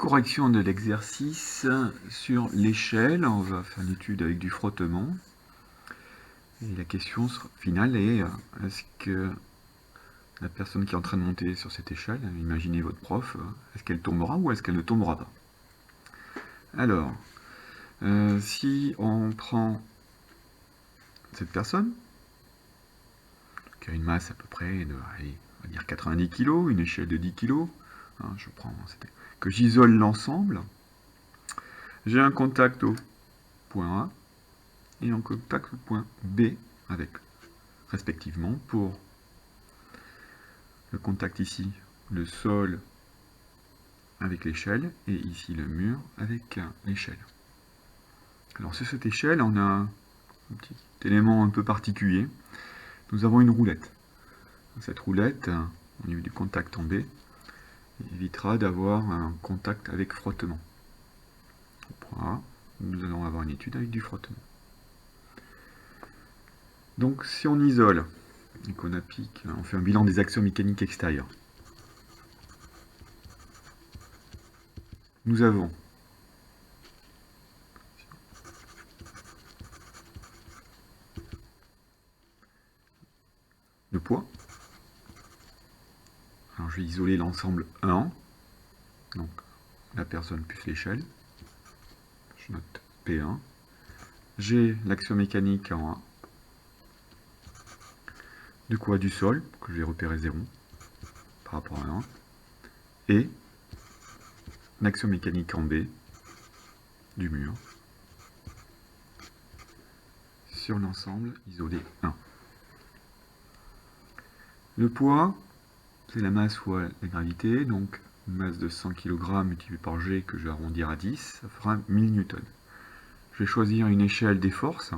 Correction de l'exercice sur l'échelle. On va faire une étude avec du frottement. Et la question finale est, est-ce que la personne qui est en train de monter sur cette échelle, imaginez votre prof, est-ce qu'elle tombera ou est-ce qu'elle ne tombera pas? Alors, si on prend cette personne, qui a une masse à peu près de, allez, on va dire 90 kg, une échelle de 10 kg, hein, que j'isole l'ensemble, j'ai un contact au point A et un contact au point B avec respectivement pour le contact ici, le sol avec l'échelle et ici le mur avec l'échelle. Alors sur cette échelle, on a un petit élément un peu particulier. Nous avons une roulette. Cette roulette, au niveau du contact en B, évitera d'avoir un contact avec frottement. Au point A, nous allons avoir une étude avec du frottement. Donc si on isole et qu'on applique, on fait un bilan des actions mécaniques extérieures. Nous avons le poids. Alors je vais isoler l'ensemble 1, donc la personne plus l'échelle. Je note P1. J'ai l'action mécanique en A. Du quoi du sol, que je vais repérer 0 par rapport à 1. Et l'action mécanique en B du mur sur l'ensemble isolé 1. Le poids, c'est la masse fois la gravité, donc une masse de 100 kg multipliée par G que je vais arrondir à 10, ça fera 1000 N. Je vais choisir une échelle des forces,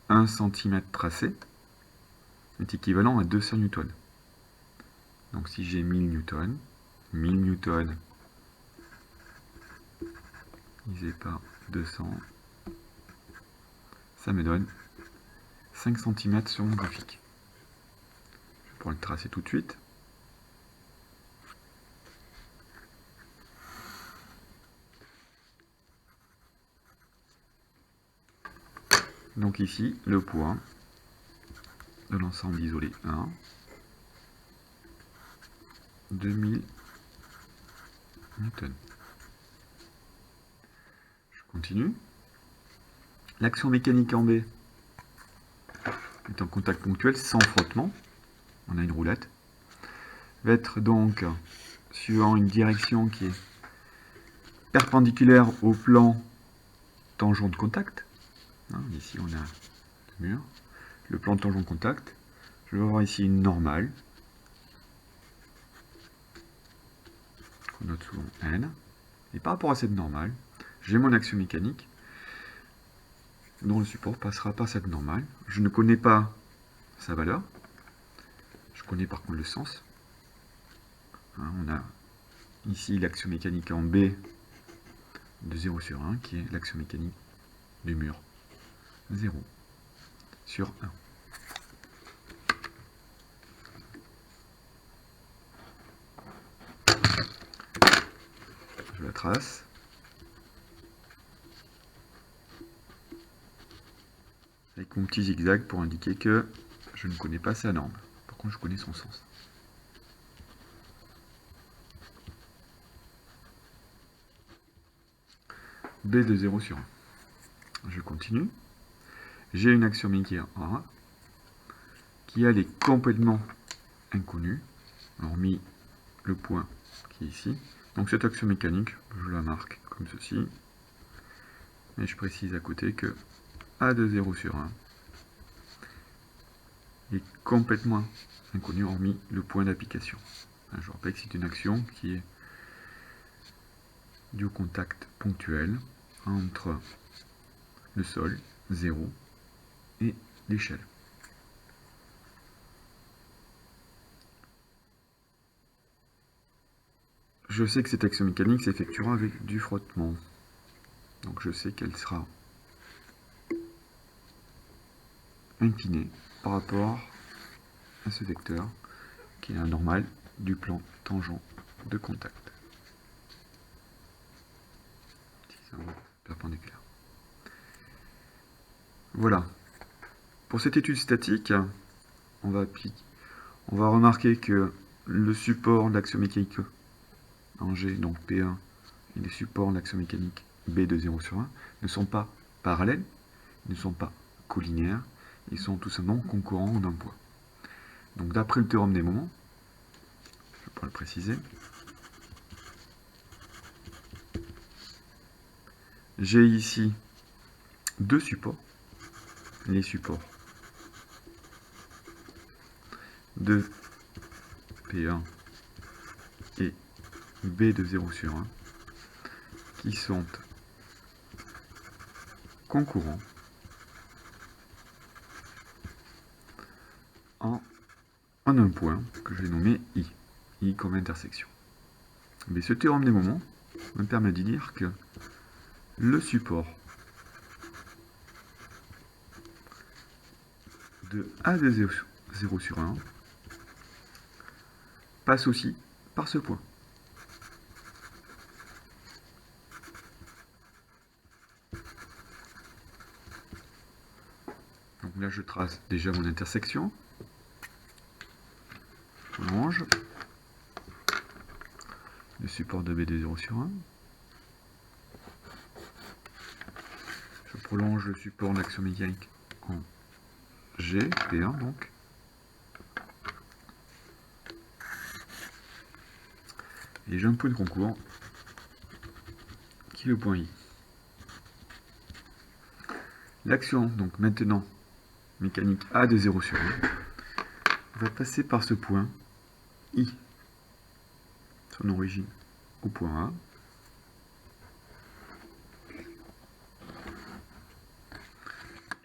1 cm tracé est équivalent à 200 N. Donc si j'ai 1000 N, 1000 N divisé par 200, ça me donne 5 cm sur mon graphique. Je vais pouvoir le tracer tout de suite. Donc ici, le poids de l'ensemble isolé 1, 2000 N. Je continue. L'action mécanique en B est en contact ponctuel sans frottement. On a une roulette. Va être donc suivant une direction qui est perpendiculaire au plan tangent de contact. Ici on a le mur. Le plan tangent de contact. Je vais avoir ici une normale. On note souvent N. Et par rapport à cette normale, j'ai mon action mécanique dont le support passera par cette normale. Je ne connais pas sa valeur. Je connais par contre le sens. On a ici l'action mécanique en B de 0 sur 1 qui est l'action mécanique du mur 0 sur 1. Je la trace. Avec mon petit zigzag pour indiquer que je ne connais pas sa norme. Par contre, je connais son sens. B de 0 sur 1. Je continue. J'ai une action mécanique A qui elle est complètement inconnue, hormis le point qui est ici. Donc cette action mécanique, je la marque comme ceci. Et je précise à côté que A de 0 sur 1 est complètement inconnu hormis le point d'application. Je rappelle que c'est une action qui est due au contact ponctuel entre le sol, 0, et l'échelle. Je sais que cette action mécanique s'effectuera avec du frottement. Donc je sais qu'elle sera inclinée par rapport à ce vecteur qui est la normale du plan tangent de contact. Voilà. Pour cette étude statique, on va remarquer que le support de l'action mécanique en G, donc P1, et les supports de l'action mécanique B de 0 sur 1 ne sont pas parallèles, ne sont pas collinéaires, ils sont tout simplement concurrents d'un poids. Donc d'après le théorème des moments, je pourrais le préciser, j'ai ici deux supports, les supports de P1 et B de 0 sur 1 qui sont concurrents en un point que je vais nommer I comme intersection. Mais ce théorème des moments me permet de dire que le support de A de 0 sur 1 passe aussi par ce point. Donc là, je trace déjà mon intersection. Je prolonge le support de B de 0 sur 1. Je prolonge le support de l'action mécanique en G, P1 donc. Et j'ai un point de concours qui est le point I. L'action, donc maintenant, mécanique A de 0 sur 1, va passer par ce point I, son origine au point A.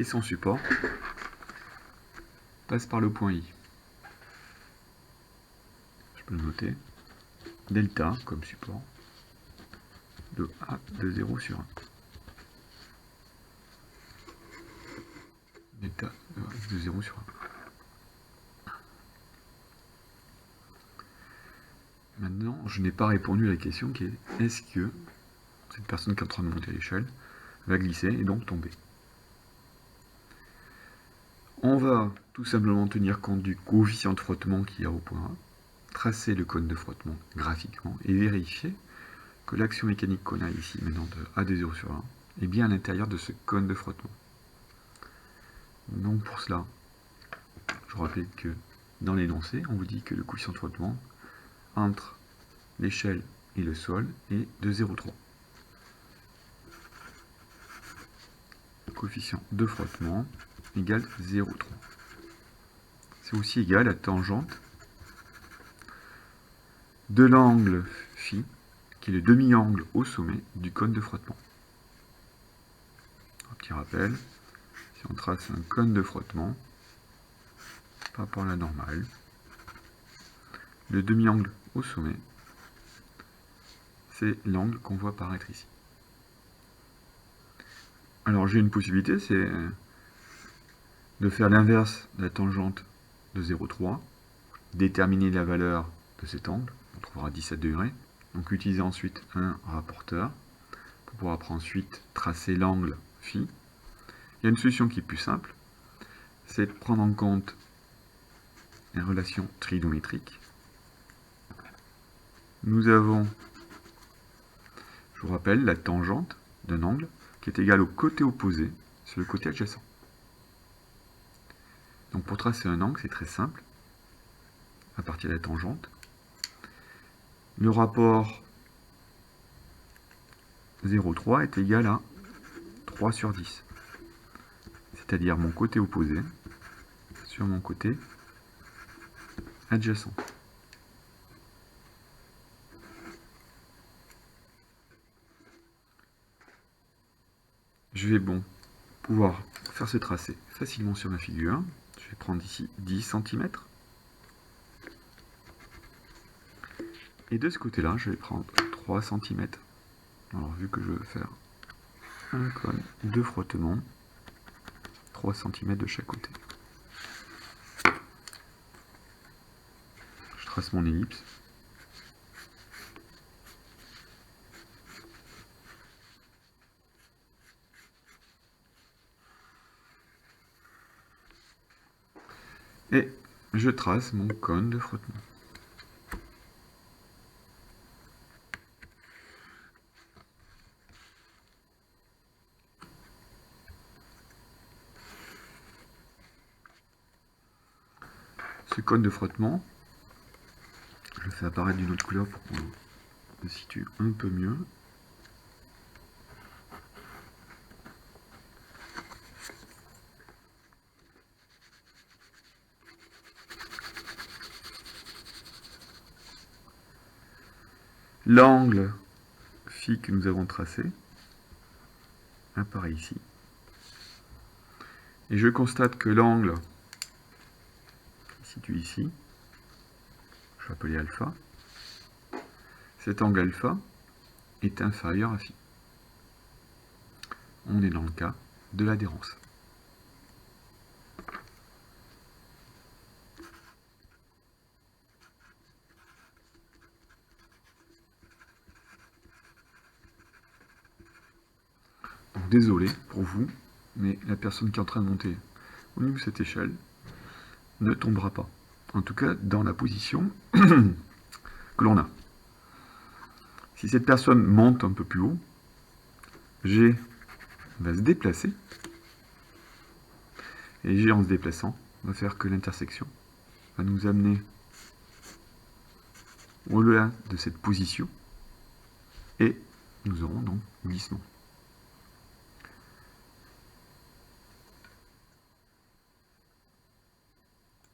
Et son support passe par le point I. Je peux le noter. Delta comme support de A de 0 sur 1. Delta de 0 sur 1. Maintenant, je n'ai pas répondu à la question qui est est-ce que cette personne qui est en train de monter l'échelle va glisser et donc tomber? On va tout simplement tenir compte du coefficient de frottement qu'il y a au point A, tracer le cône de frottement graphiquement et vérifier que l'action mécanique qu'on a ici maintenant de A de 0 sur 1 est bien à l'intérieur de ce cône de frottement. Donc pour cela, je rappelle que dans l'énoncé, on vous dit que le coefficient de frottement entre l'échelle et le sol est de 0,3. Coefficient de frottement égale 0,3. C'est aussi égal à tangente de l'angle φ, qui est le demi-angle au sommet du cône de frottement. Un petit rappel, si on trace un cône de frottement par rapport à la normale, le demi-angle au sommet, c'est l'angle qu'on voit apparaître ici. Alors j'ai une possibilité, c'est de faire l'inverse de la tangente de 0,3, déterminer la valeur de cet angle, on trouvera 17 degrés, donc utiliser ensuite un rapporteur pour pouvoir après ensuite tracer l'angle φ. Il y a une solution qui est plus simple, c'est de prendre en compte les relations trigonométriques. Nous avons, je vous rappelle, la tangente d'un angle qui est égale au côté opposé sur le côté adjacent. Donc pour tracer un angle, c'est très simple, à partir de la tangente. Le rapport 0,3 est égal à 3 sur 10. C'est-à-dire mon côté opposé sur mon côté adjacent. Je vais pouvoir faire ce tracé facilement sur ma figure. Je vais prendre ici 10 cm. Et de ce côté-là, je vais prendre 3 cm. Alors vu que je veux faire un cône de frottement, 3 cm de chaque côté. Je trace mon ellipse. Et je trace mon cône de frottement. Ce cône de frottement, je le fais apparaître d'une autre couleur pour qu'on le situe un peu mieux. L'angle phi que nous avons tracé apparaît ici. Et je constate que l'angle situé ici, je vais appeler alpha, cet angle alpha est inférieur à phi. On est dans le cas de l'adhérence. Donc, désolé pour vous, mais la personne qui est en train de monter au niveau de cette échelle ne tombera pas. En tout cas, dans la position que l'on a. Si cette personne monte un peu plus haut, G va se déplacer. Et G, en se déplaçant, va faire que l'intersection va nous amener au-delà de cette position. Et nous aurons donc glissement.